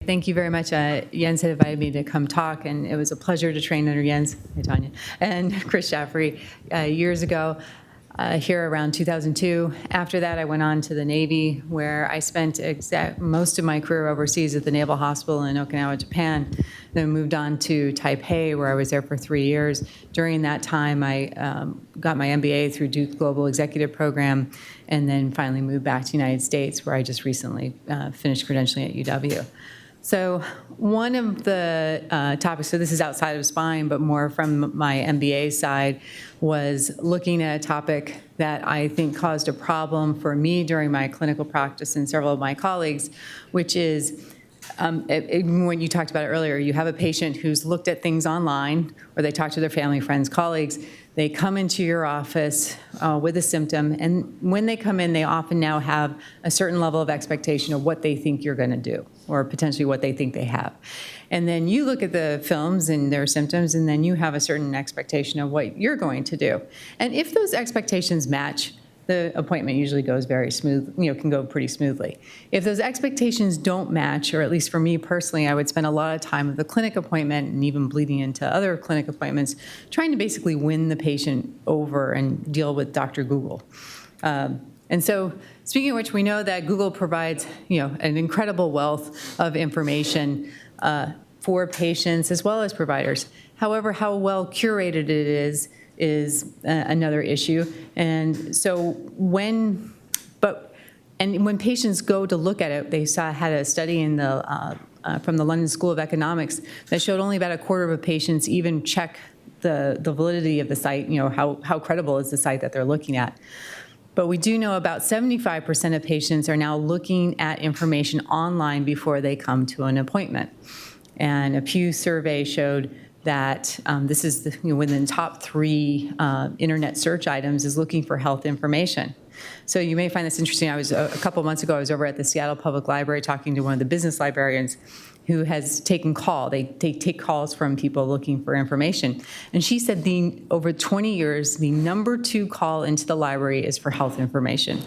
Thank you very much. Jens had invited me to come talk, and it was a pleasure to train under Jens, hi Tanya, and Chris Shaffrey years ago, here around 2002. After that, I went on to the Navy, where I spent most of my career overseas at the Naval Hospital in Okinawa, Japan. Then moved on to Taipei, where I was there for 3 years. During that time, I got my MBA through Duke Global Executive Program, and then finally moved back to the United States, where I just recently finished credentialing at UW. So one of the topics, so this is outside of spine, but more from my MBA side, was looking at a topic that I think caused a problem for me during my clinical practice and several of my colleagues, which is when you talked about it earlier, you have a patient who's looked at things online, or they talk to their family, friends, colleagues. They come into your office with a symptom, and when they come in, they often now have a certain level of expectation of what they think you're going to do, or potentially what they think they have. And then you look at the films and their symptoms, and then you have a certain expectation of what you're going to do. And if those expectations match, the appointment usually goes very smooth, can go pretty smoothly. If those expectations don't match, or at least for me personally, I would spend a lot of time at the clinic appointment and even bleeding into other clinic appointments, trying to basically win the patient over and deal with Dr. Google. And so, speaking of which, we know that Google provides, an incredible wealth of information for patients as well as providers. However, how well curated it is another issue. And so when patients go to look at it, they had a study in from the London School of Economics that showed only about a quarter of patients even check the validity of the site, how credible is the site that they're looking at. But we do know about 75% of patients are now looking at information online before they come to an appointment. And a Pew survey showed that this is within the top 3 internet search items is looking for health information. So you may find this interesting. A couple months ago, I was over at the Seattle Public Library talking to one of the business librarians who has taken call. They take calls from people looking for information. And she said over 20 years, the number 2 call into the library is for health information.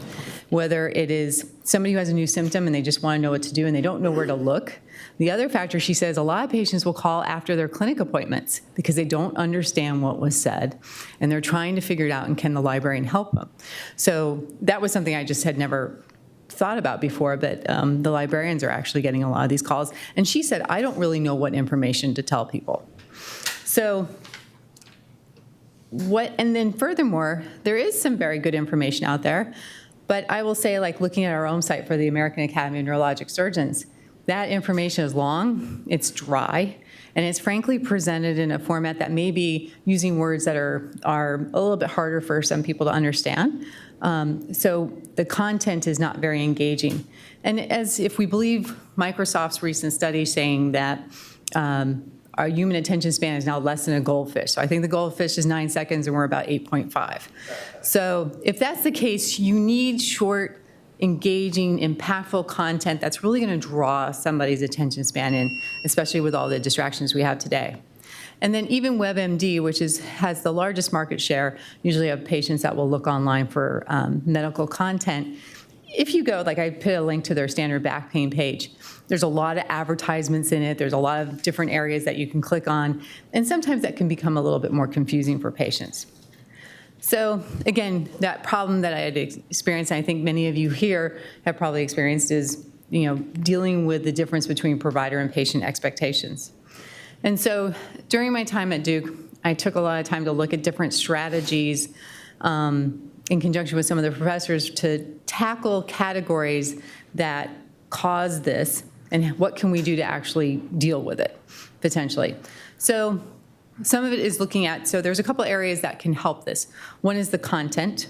Whether it is somebody who has a new symptom and they just want to know what to do and they don't know where to look. The other factor, she says, a lot of patients will call after their clinic appointments because they don't understand what was said, and they're trying to figure it out, and can the librarian help them? So that was something I just had never thought about before, but the librarians are actually getting a lot of these calls. And she said, I don't really know what information to tell people. So and then furthermore, there is some very good information out there, but I will say, like looking at our own site for the American Academy of Neurologic Surgeons, that information is long, it's dry, and it's frankly presented in a format that may be using words that are a little bit harder for some people to understand. So the content is not very engaging. And if we believe Microsoft's recent study saying that our human attention span is now less than a goldfish. So I think the goldfish is 9 seconds and we're about 8.5. So if that's the case, you need short, engaging, impactful content that's really going to draw somebody's attention span in, especially with all the distractions we have today. And then even WebMD, which has the largest market share, usually of patients that will look online for medical content. If you go, like I put a link to their standard back pain page, there's a lot of advertisements in it. There's a lot of different areas that you can click on. And sometimes that can become a little bit more confusing for patients. So again, that problem that I had experienced, and I think many of you here have probably experienced, is dealing with the difference between provider and patient expectations. And so during my time at Duke, I took a lot of time to look at different strategies in conjunction with some of the professors to tackle categories that cause this and what can we do to actually deal with it, potentially. So some of it is looking at, so there's a couple areas that can help this. One is the content.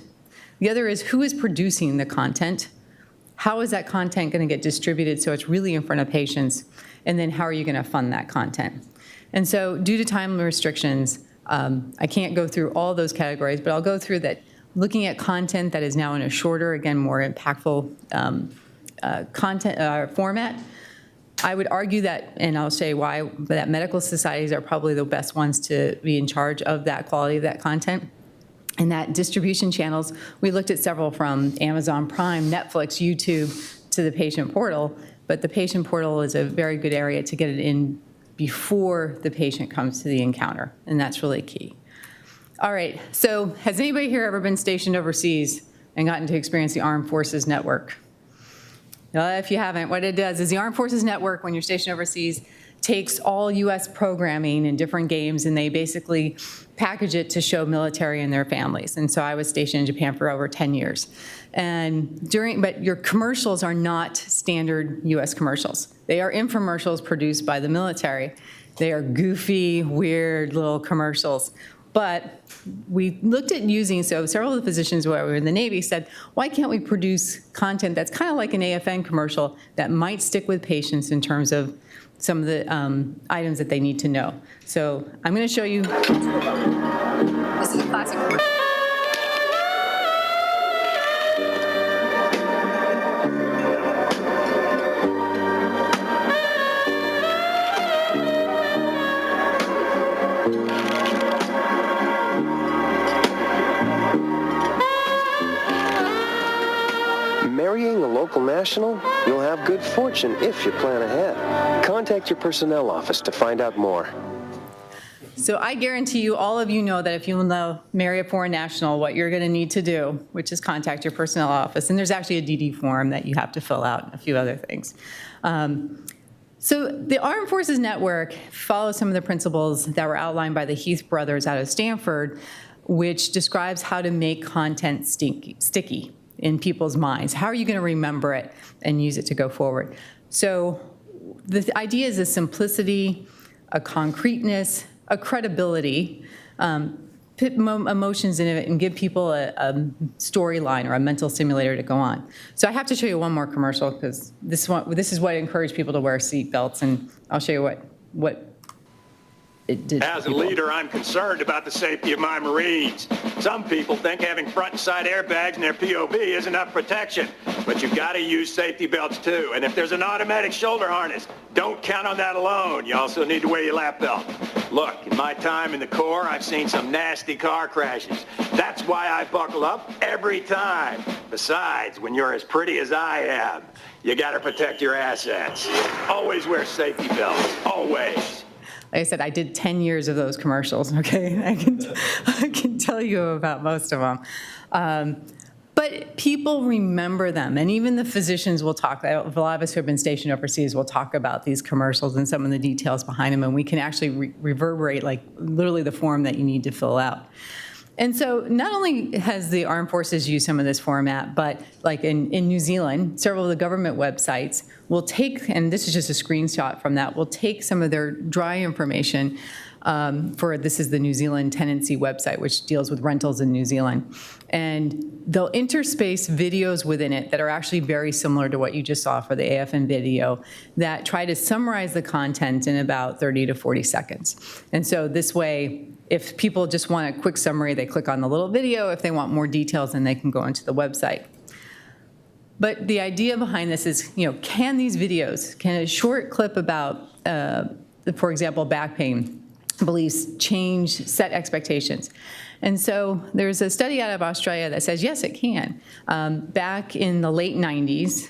The other is who is producing the content. How is that content going to get distributed so it's really in front of patients? And then how are you going to fund that content? And so due to time restrictions, I can't go through all those categories, but I'll go through that. Looking at content that is now in a shorter, again, more impactful content format, I would argue that, and I'll say why, that medical societies are probably the best ones to be in charge of that quality of that content. And that distribution channels, we looked at several from Amazon Prime, Netflix, YouTube, to the patient portal. but the patient portal is a very good area to get it in before the patient comes to the encounter, and that's really key. All right, so has anybody here ever been stationed overseas and gotten to experience the Armed Forces Network? If you haven't, what it does is the Armed Forces Network, when you're stationed overseas, takes all US programming and different games, and they basically package it to show military and their families. And so I was stationed in Japan for over 10 years. But your commercials are not standard US commercials. They are infomercials produced by the military. They are goofy, weird little commercials. But we looked at using, so several of the physicians who were in the Navy said, why can't we produce content that's kind of like an AFN commercial that might stick with patients in terms of some of the items that they need to know. So I'm going to show you. This is a classic commercial. Marrying a local national? You'll have good fortune if you plan ahead. Contact your personnel office to find out more. So I guarantee you, all of you know that if you want to marry a foreign national, what you're going to need to do, which is contact your personnel office. And there's actually a DD form that you have to fill out and a few other things. So the Armed Forces Network follows some of the principles that were outlined by the Heath brothers out of Stanford, which describes how to make content sticky in people's minds. How are you going to remember it and use it to go forward? So the idea is a simplicity, a concreteness, a credibility, put emotions in it and give people a storyline or a mental simulator to go on. So I have to show you one more commercial because this is what encouraged people to wear seat belts, and I'll show you what it did. As a leader, I'm concerned about the safety of my Marines. Some people think having front and side airbags in their POV is enough protection, but you've got to use safety belts too. And if there's an automatic shoulder harness, don't count on that alone. You also need to wear your lap belt. Look, in my time in the Corps, I've seen some nasty car crashes. That's why I buckle up every time. Besides, when you're as pretty as I am, you got to protect your assets. Always wear safety belts, always. Like I said, I did 10 years of those commercials, okay? I can tell you about most of them. But people remember them, and even the physicians will talk. A lot of us who have been stationed overseas will talk about these commercials and some of the details behind them, and we can actually reverberate, like, literally the form that you need to fill out. And so not only has the Armed Forces used some of this format, but like in New Zealand, several of the government websites will take, and this is just a screenshot from that, will take some of their dry information this is the New Zealand tenancy website, which deals with rentals in New Zealand. And they'll interspace videos within it that are actually very similar to what you just saw for the AFN video that try to summarize the content in about 30 to 40 seconds. And so this way, if people just want a quick summary, they click on the little video. If they want more details, then they can go into the website. But the idea behind this is, can these videos, can a short clip about, for example, back pain beliefs change set expectations? And so there's a study out of Australia that says, yes, it can. Back in the late 90s,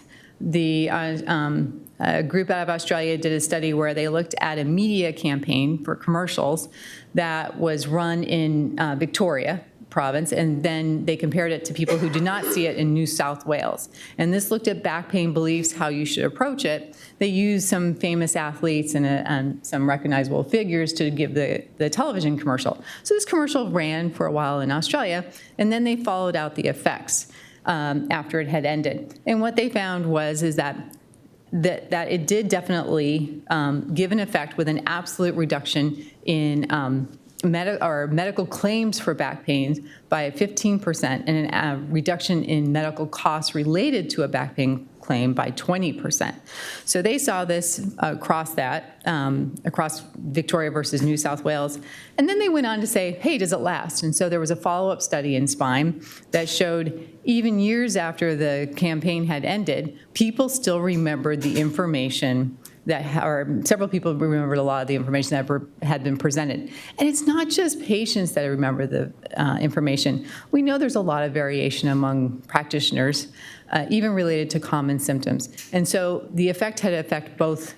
a group out of Australia did a study where they looked at a media campaign for commercials that was run in Victoria province, and then they compared it to people who did not see it in New South Wales. And this looked at back pain beliefs, how you should approach it. They used some famous athletes and some recognizable figures to give the television commercial. So this commercial ran for a while in Australia, and then they followed out the effects after it had ended. And what they found was that it did definitely give an effect with an absolute reduction in medical claims for back pains by 15% and a reduction in medical costs related to a back pain claim by 20%. So they saw this across Victoria versus New South Wales. And then they went on to say, hey, does it last? And so there was a follow-up study in Spine that showed even years after the campaign had ended, people still remembered the information several people remembered a lot of the information that had been presented. And it's not just patients that remember the information. We know there's a lot of variation among practitioners. even related to common symptoms. And so the effect had to affect both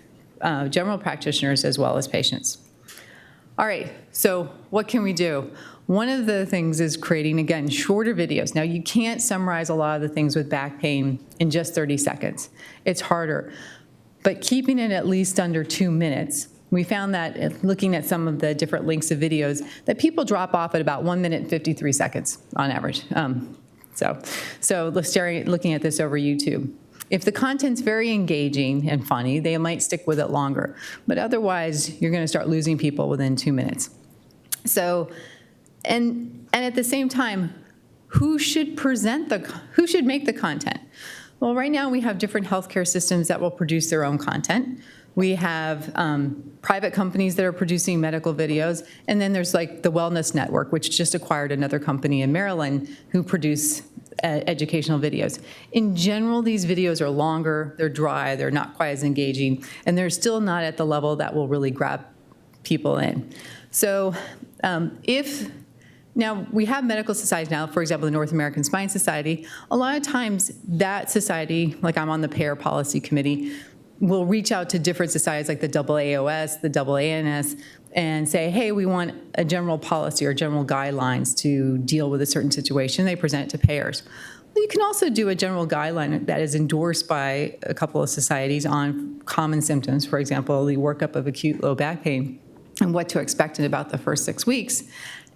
general practitioners as well as patients. All right, so what can we do? One of the things is creating, again, shorter videos. Now, you can't summarize a lot of the things with back pain in just 30 seconds. It's harder. But keeping it at least under 2 minutes, we found that looking at some of the different lengths of videos, that people drop off at about 1 minute and 53 seconds on average. So looking at this over YouTube. If the content's very engaging and funny, they might stick with it longer. But otherwise, you're going to start losing people within 2 minutes. So, and at the same time, who should make the content? Well, right now we have different healthcare systems that will produce their own content. We have private companies that are producing medical videos, and then there's like the Wellness Network, which just acquired another company in Maryland who produce educational videos. In general, these videos are longer, they're dry, they're not quite as engaging, and they're still not at the level that will really grab people in. So now we have medical societies now, for example, the North American Spine Society. A lot of times that society, like I'm on the payer policy committee, will reach out to different societies like the AAOS, the AANS, and say, hey, we want a general policy or general guidelines to deal with a certain situation. They present it to payers. Well, you can also do a general guideline that is endorsed by a couple of societies on common symptoms, for example, the workup of acute low back pain and what to expect in about the first 6 weeks,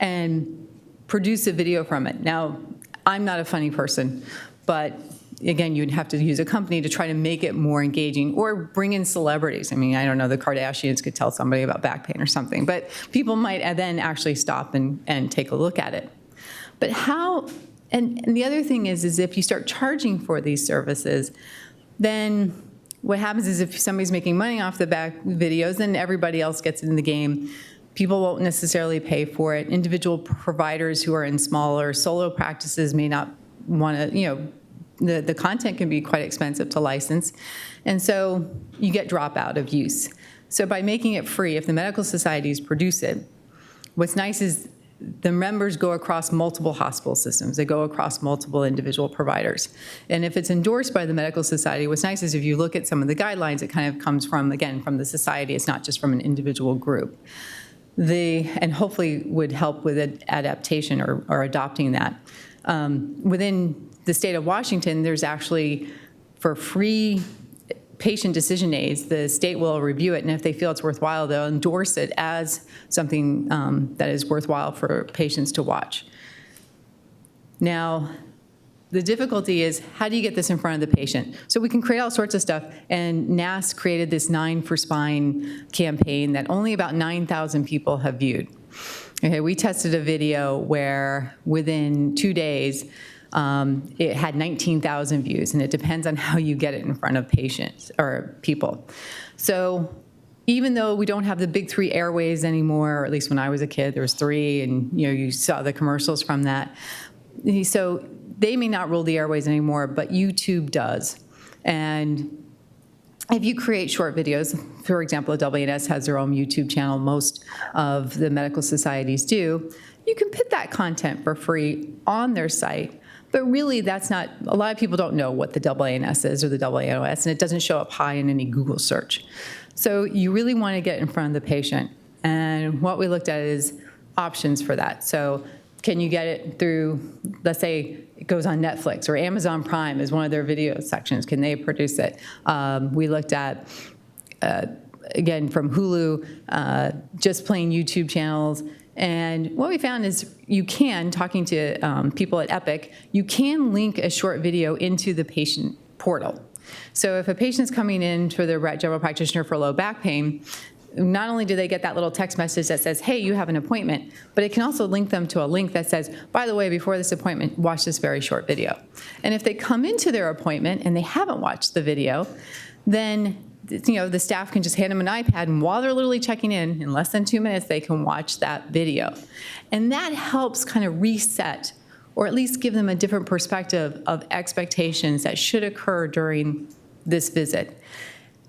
and produce a video from it. Now, I'm not a funny person, but again, you'd have to use a company to try to make it more engaging or bring in celebrities. I mean, I don't know, the Kardashians could tell somebody about back pain or something, but people might then actually stop and take a look at it. But how, and the other thing is if you start charging for these services, then what happens is if somebody's making money off the back videos, then everybody else gets in the game. People won't necessarily pay for it. Individual providers who are in smaller solo practices may not want to, the content can be quite expensive to license. And so you get dropout of use. So by making it free, if the medical societies produce it, what's nice is the members go across multiple hospital systems. They go across multiple individual providers. And if it's endorsed by the medical society, what's nice is if you look at some of the guidelines, it kind of comes from, again, from the society. It's not just from an individual group. And hopefully would help with adaptation or adopting that. Within the state of Washington, there's actually, for free patient decision aids, the state will review it, and if they feel it's worthwhile, they'll endorse it as something that is worthwhile for patients to watch. Now, the difficulty is, how do you get this in front of the patient? So we can create all sorts of stuff, and NAS created this 9 for Spine campaign that only about 9,000 people have viewed. Okay, we tested a video where within 2 days, it had 19,000 views, and it depends on how you get it in front of patients or people. So even though we don't have the big 3 airways anymore, or at least when I was a kid, there was 3, and you saw the commercials from that. So they may not rule the airways anymore, but YouTube does. And if you create short videos, for example, the WNS has their own YouTube channel, most of the medical societies do, you can put that content for free on their site. But really, that's not, a lot of people don't know what the AANS is or the AAOS, and it doesn't show up high in any Google search. So you really want to get in front of the patient. And what we looked at is options for that. So can you get it through, let's say it goes on Netflix or Amazon Prime is one of their video sections. Can they produce it? We looked at, again, from Hulu, just plain YouTube channels. And what we found is you can, talking to people at Epic, you can link a short video into the patient portal. So if a patient's coming in for their general practitioner for low back pain, not only do they get that little text message that says, hey, you have an appointment, but it can also link them to a link that says, by the way, before this appointment, watch this very short video. And if they come into their appointment and they haven't watched the video, then the staff can just hand them an iPad, and while they're literally checking in less than 2 minutes, they can watch that video. And that helps kind of reset, or at least give them a different perspective of expectations that should occur during this visit.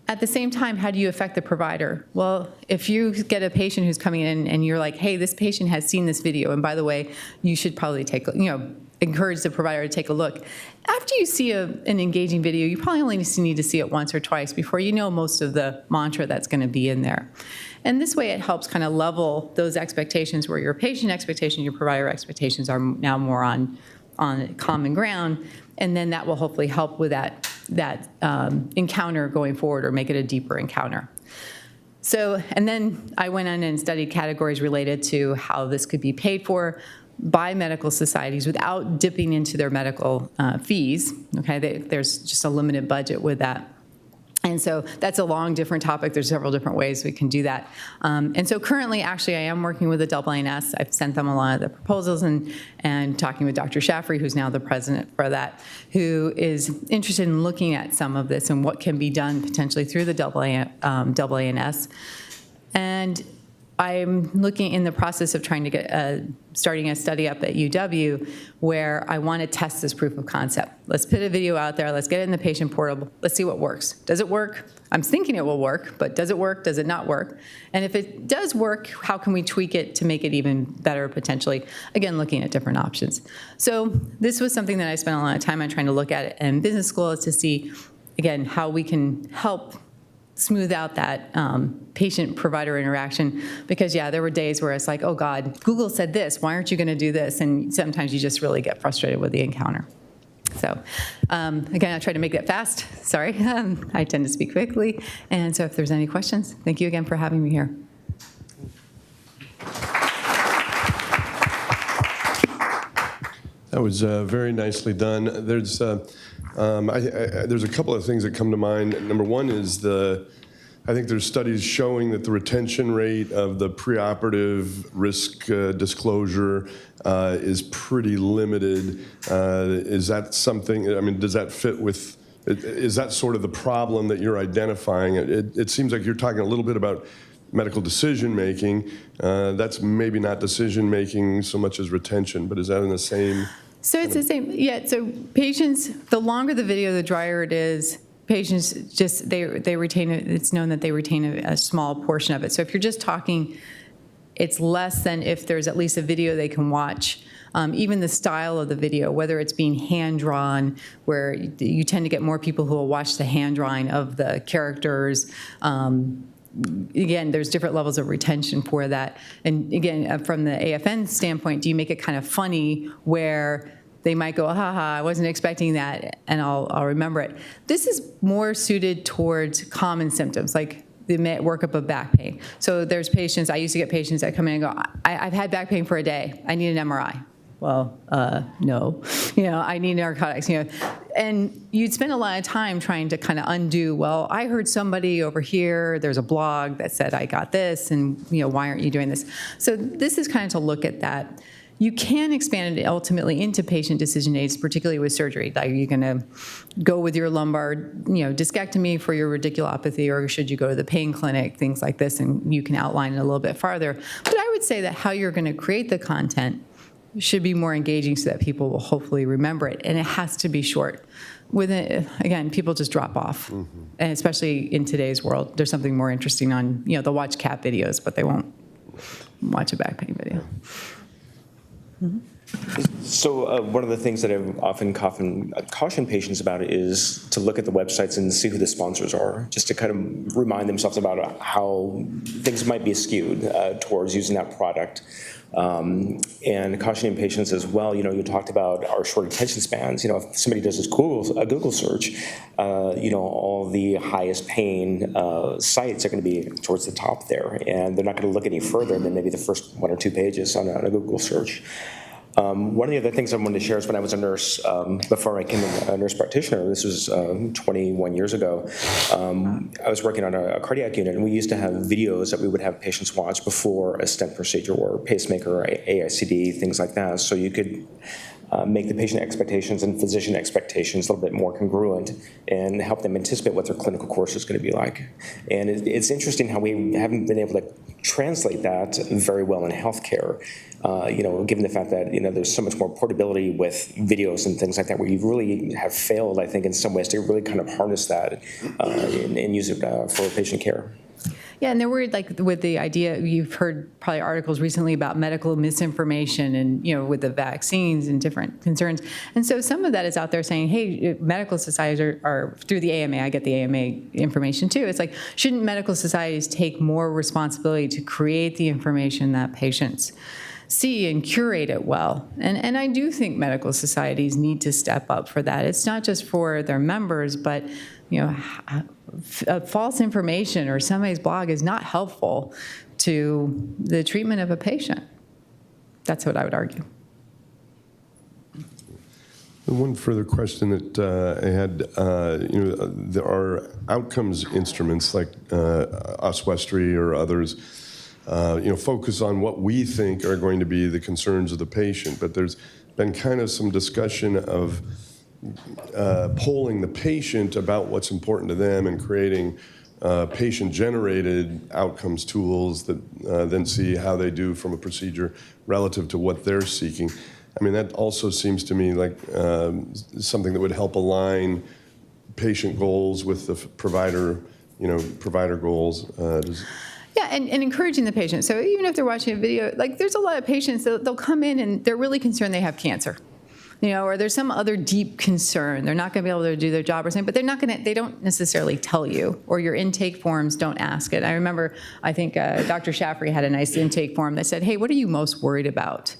At the same time, how do you affect the provider? Well, if you get a patient who's coming in and you're like, hey, this patient has seen this video, and by the way, you should probably take, encourage the provider to take a look. After you see an engaging video, you probably only need to see it once or twice before you know most of the mantra that's going to be in there. And this way it helps kind of level those expectations where your patient expectations, your provider expectations are now more on common ground, and then that will hopefully help with that encounter going forward or make it a deeper encounter. So, and then I went on and studied categories related to how this could be paid for by medical societies without dipping into their medical fees. Okay, there's just a limited budget with that. And so that's a long, different topic. There's several different ways we can do that. And so currently, actually, I am working with the AANS. I've sent them a lot of the proposals and talking with Dr. Shaffrey, who's now the president for that, who is interested in looking at some of this and what can be done potentially through the AANS. And I'm looking in the process of trying to get starting a study up at UW where I want to test this proof of concept. Let's put a video out there. Let's get it in the patient portal. Let's see what works. Does it work? I'm thinking it will work, but does it work? Does it not work? And if it does work, how can we tweak it to make it even better potentially? Again, looking at different options. So this was something that I spent a lot of time on trying to look at in business school to see, again, how we can help smooth out that patient-provider interaction, because there were days where it's like, oh God, Google said this, why aren't you going to do this? And sometimes you just really get frustrated with the encounter. So again, I try to make that fast. Sorry, I tend to speak quickly. And so if there's any questions, thank you again for having me here. That was very nicely done. There's a couple of things that come to mind. Number one is I think there's studies showing that the retention rate of the preoperative risk disclosure is pretty limited. Is that something, I mean, does that fit with, is that sort of the problem that you're identifying? It seems like you're talking a little bit about medical decision-making. That's maybe not decision-making so much as retention, but is that in the same? So it's the same, so patients, the longer the video, the drier it is. Patients just, they retain it, it's known that they retain a small portion of it. So if you're just talking, it's less than if there's at least a video they can watch. Even the style of the video, whether it's being hand-drawn, where you tend to get more people who will watch the hand-drawing of the characters. Again, there's different levels of retention for that. And again, from the AFN standpoint, do you make it kind of funny where they might go, haha, I wasn't expecting that, and I'll remember it. This is more suited towards common symptoms, like the workup of back pain. So there's patients, I used to get patients that come in and go, I've had back pain for a day, I need an MRI. Well, no, I need narcotics, And you'd spend a lot of time trying to kind of undo, well, I heard somebody over here, there's a blog that said I got this, and why aren't you doing this? So this is kind of to look at that. You can expand it ultimately into patient decision aids, particularly with surgery. Like, are you going to go with your lumbar, discectomy for your radiculopathy, or should you go to the pain clinic, things like this, and you can outline it a little bit farther. But I would say that how you're going to create the content should be more engaging so that people will hopefully remember it, and it has to be short. With it, again, people just drop off, and especially in today's world, there's something more interesting on, they'll watch cat videos, but they won't watch a back pain video. So one of the things that I often caution patients about is to look at the websites and see who the sponsors are, just to kind of remind themselves about how things might be skewed towards using that product. And cautioning patients as well, you talked about our short attention spans. If somebody does a Google search, all the highest paying sites are going to be towards the top there, and they're not going to look any further than maybe the first 1 or 2 pages on a Google search. One of the other things I wanted to share is when I was a nurse, before I became a nurse practitioner, this was 21 years ago, I was working on a cardiac unit, and we used to have videos that we would have patients watch before a stent procedure or pacemaker, or AICD, things like that, so you could make the patient expectations and physician expectations a little bit more congruent and help them anticipate what their clinical course is going to be like. And it's interesting how we haven't been able to translate that very well in healthcare, given the fact that, there's so much more portability with videos and things like that, where you really have failed, I think, in some ways to really kind of harness that and use it for patient care. Yeah, and they're worried, like, with the idea, you've heard probably articles recently about medical misinformation and, with the vaccines and different concerns. And so some of that is out there saying, hey, medical societies are through the AMA, I get the AMA information too. It's like, shouldn't medical societies take more responsibility to create the information that patients see and curate it well? And I do think medical societies need to step up for that. It's not just for their members, but false information or somebody's blog is not helpful to the treatment of a patient. That's what I would argue. One further question that I had, there are outcomes instruments like Oswestry or others, focus on what we think are going to be the concerns of the patient, but there's been kind of some discussion of polling the patient about what's important to them and creating patient-generated outcomes tools that then see how they do from a procedure relative to what they're seeking. I mean, that also seems to me like something that would help align patient goals with the provider goals. Yeah, and encouraging the patient. So even if they're watching a video, like, there's a lot of patients that they'll come in and they're really concerned they have cancer. Or there's some other deep concern. They're not going to be able to do their job or something, but they don't necessarily tell you, or your intake forms don't ask it. I remember, I think Dr. Shaffrey had a nice intake form that said, hey, what are you most worried about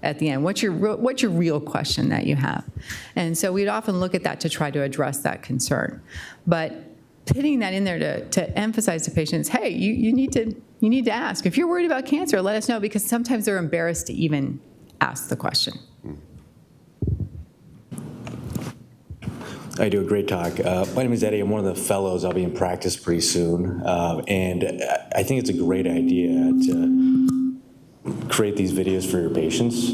at the end? What's your real question that you have? And so we'd often look at that to try to address that concern. But putting that in there to emphasize to patients, hey, you need to ask. If you're worried about cancer, let us know, because sometimes they're embarrassed to even ask the question. I do a great talk. My name is Eddie. I'm one of the fellows. I'll be in practice pretty soon. And I think it's a great idea to create these videos for your patients.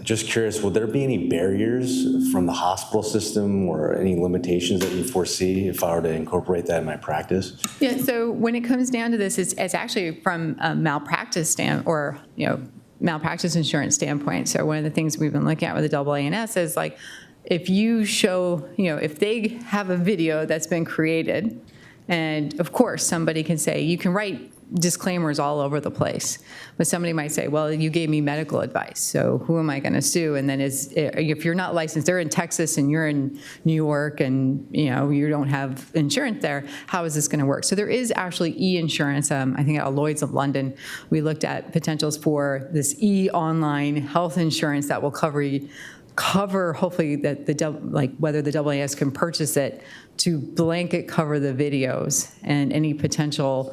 Just curious, will there be any barriers from the hospital system or any limitations that you foresee if I were to incorporate that in my practice? Yeah, so when it comes down to this, it's actually from a malpractice malpractice insurance standpoint. So one of the things we've been looking at with the AANS is, like, if you show, if they have a video that's been created, and of course somebody can say, you can write disclaimers all over the place, but somebody might say, well, you gave me medical advice, so who am I going to sue? And then if you're not licensed, they're in Texas and you're in New York, and you don't have insurance there, how is this going to work? So there is actually e-insurance. I think at Lloyd's of London, we looked at potentials for this e-online health insurance that will cover hopefully that whether the AAS can purchase it to blanket cover the videos and any potential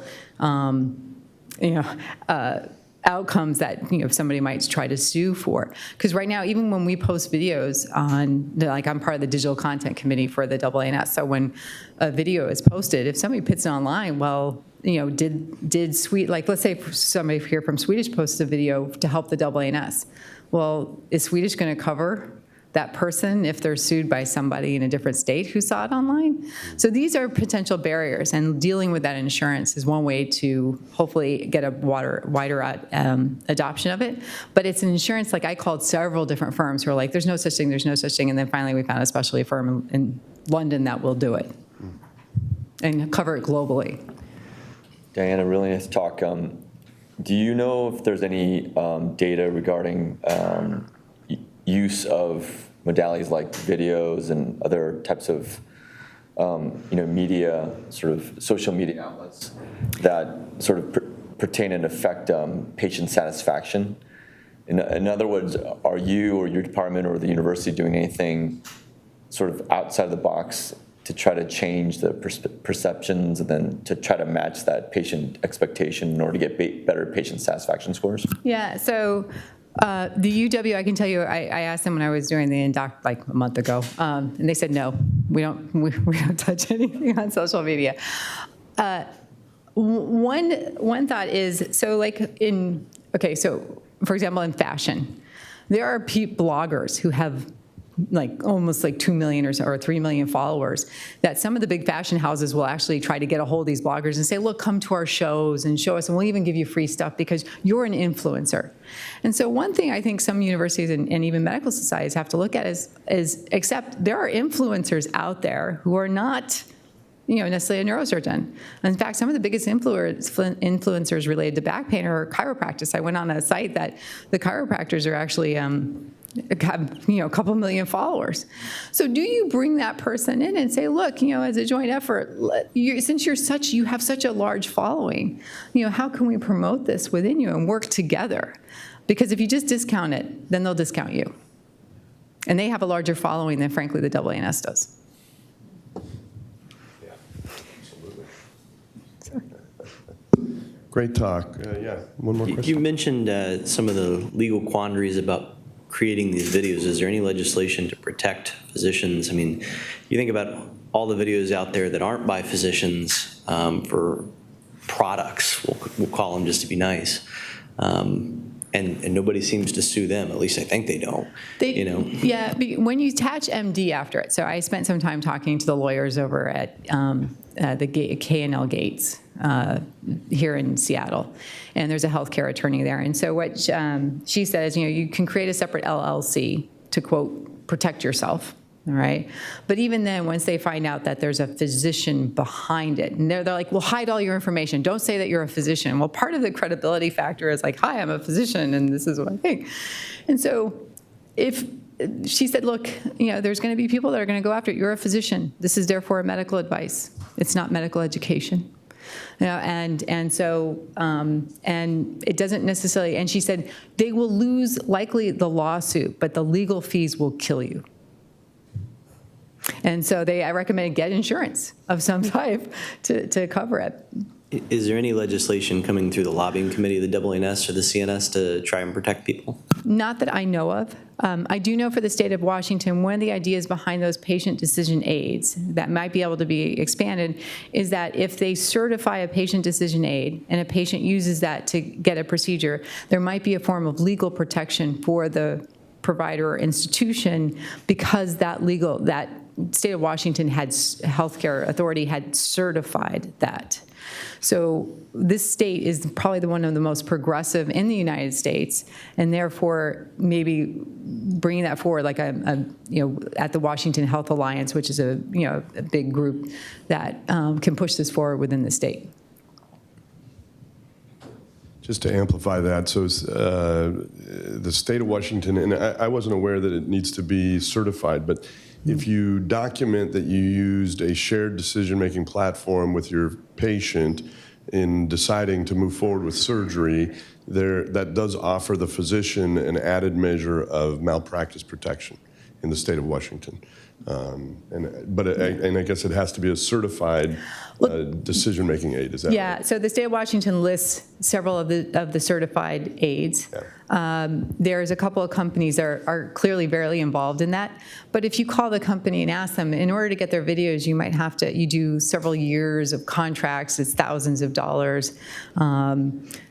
outcomes that somebody might try to sue for. Because right now, even when we post videos on, I'm part of the digital content committee for the AANS, so when a video is posted, if somebody puts it online, well, let's say somebody here from Swedish posts a video to help the AANS. Well, is Swedish going to cover that person if they're sued by somebody in a different state who saw it online? So these are potential barriers, and dealing with that insurance is one way to hopefully get a wider adoption of it. But it's an insurance, like, I called several different firms who are like, there's no such thing, and then finally we found a specialty firm in London that will do it and cover it globally. Diana, really nice talk. Do you know if there's any data regarding use of modalities like videos and other types of media, sort of social media outlets that sort of pertain and affect patient satisfaction? In other words, are you or your department or the university doing anything sort of outside the box to try to change the perceptions and then to try to match that patient expectation in order to get better patient satisfaction scores? Yeah, so the UW, I can tell you, I asked them when I was doing the induct like a month ago, and they said, no, we don't touch anything on social media. One thought is, so for example, in fashion, there are bloggers who have almost 2 million or 3 million followers, that some of the big fashion houses will actually try to get a hold of these bloggers and say, look, come to our shows and show us, and we'll even give you free stuff because you're an influencer. And so one thing I think some universities and even medical societies have to look at is accept there are influencers out there who are not necessarily a neurosurgeon. In fact, some of the biggest influencers related to back pain are chiropractors. I went on a site that the chiropractors are actually have, a couple million followers. So do you bring that person in and say, look, as a joint effort, since you have such a large following, how can we promote this within you and work together? Because if you just discount it, then they'll discount you. And they have a larger following than, frankly, the AANS does. Great talk. Yeah, one more question. You mentioned some of the legal quandaries about creating these videos. Is there any legislation to protect physicians? I mean, you think about all the videos out there that aren't by physicians for products, we'll call them just to be nice, and nobody seems to sue them. At least I think they don't. Yeah, when you attach MD after it. So I spent some time talking to the lawyers over at the K&L Gates here in Seattle, and there's a healthcare attorney there. And so what she says, you can create a separate LLC to, quote, protect yourself. All right. But even then, once they find out that there's a physician behind it, and they're like, well, hide all your information. Don't say that you're a physician. Well, part of the credibility factor is like, hi, I'm a physician, and this is what I think. And so if she said, look, there's going to be people that are going to go after it. You're a physician. This is therefore medical advice. It's not medical education. And it doesn't necessarily, and she said, they will lose likely the lawsuit, but the legal fees will kill you. And so I recommend get insurance of some type to cover it. Is there any legislation coming through the lobbying committee of the AANS or the CNS to try and protect people? Not that I know of. I do know for the state of Washington, one of the ideas behind those patient decision aids that might be able to be expanded is that if they certify a patient decision aid and a patient uses that to get a procedure, there might be a form of legal protection for the provider or institution because that state of Washington healthcare authority had certified that. So this state is probably one of the most progressive in the United States, and therefore maybe bringing that forward, like at the Washington Health Alliance, which is a big group that can push this forward within the state. Just to amplify that, so the state of Washington, and I wasn't aware that it needs to be certified, but if you document that you used a shared decision-making platform with your patient in deciding to move forward with surgery, that does offer the physician an added measure of malpractice protection in the state of Washington. And I guess it has to be a certified decision-making aid. Is that right? So the state of Washington lists several of the certified aids. Yeah. There's a couple of companies that are clearly very involved in that. But if you call the company and ask them, in order to get their videos, you do several years of contracts. It's thousands of dollars.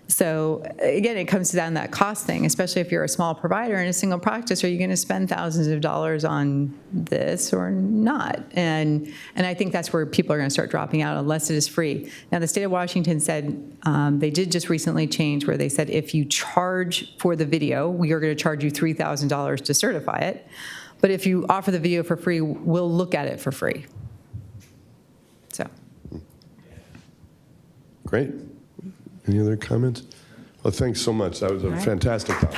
So again, it comes down to that cost thing, especially if you're a small provider in a single practice. Are you going to spend thousands of dollars on this or not? And I think that's where people are going to start dropping out unless it is free. Now, the state of Washington said they did just recently change where they said if you charge for the video, we are going to charge you $3,000 to certify it. But if you offer the video for free, we'll look at it for free. So. Great. Any other comments? Well, thanks so much. That was a fantastic talk.